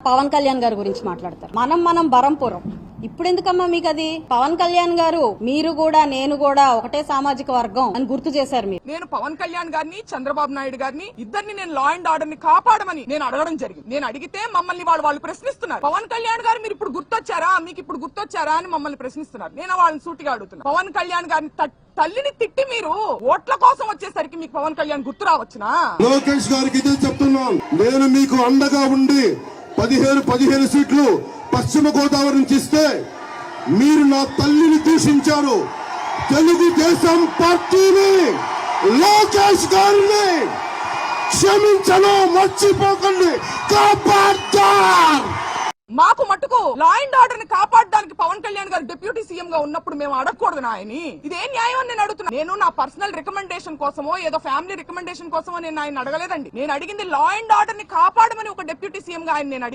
పవన్ కళ్యాణ్ గారి గురించి మాట్లాడతారు. మనం బరంపురం. ఇప్పుడు ఎందుకమ్మా మీకు అది? పవన్ కళ్యాణ్ గారు మీరు కూడా నేను కూడా ఒకటే సామాజిక వర్గం అని గుర్తు చేశారు మీరు. నేను పవన్ కళ్యాణ్ గారిని, చంద్రబాబు నాయుడు గారిని ఇద్దరిని నేను లా అండ్ ఆర్డర్ ని కాపాడమని నేను అడగడం జరిగింది. నేను అడిగితే మమ్మల్ని వాళ్ళు ప్రశ్నిస్తున్నారు. పవన్ కళ్యాణ్ గారు మీరు ఇప్పుడు గుర్తొచ్చారా, మీకు ఇప్పుడు గుర్తొచ్చారా అని మమ్మల్ని ప్రశ్నిస్తున్నారు. నేను వాళ్ళని సూటిగా అడుగుతున్నా, పవన్ కళ్యాణ్ గారిని తల్లిని తిట్టి మీరు ఓట్ల కోసం వచ్చేసరికి మీకు పవన్ కళ్యాణ్ గుర్తు రావచ్చునా? లోకేష్ గారికి ఇదే చెప్తున్నాను, నేను మీకు అండగా ఉండి 15 సీట్లు పశ్చిమ గోదావరి నుంచి ఇస్తే మీరు నా తల్లిని దూషించారు. తెలుగుదేశం పార్టీని, లోకేష్ గారిని క్షమించను, మర్చిపోకండి. మాకు మట్టుకు లా అండ్ ఆర్డర్ ని కాపాడడానికి పవన్ కళ్యాణ్ గారు డిప్యూటీ సీఎం గా ఉన్నప్పుడు మేము అడగకూడదు ఆయన్ని. ఇదే న్యాయం అని నేను అడుగుతున్నా. నేను నా పర్సనల్ రికమెండేషన్ కోసమో ఏదో ఫ్యామిలీ రికమెండేషన్ కోసమో నేను ఆయన అడగలేదండి. నేను అడిగింది లా అండ్ ఆర్డర్ ని కాపాడమని ఒక డిప్యూటీ సీఎం గా ఆయన నేను అడిగాను.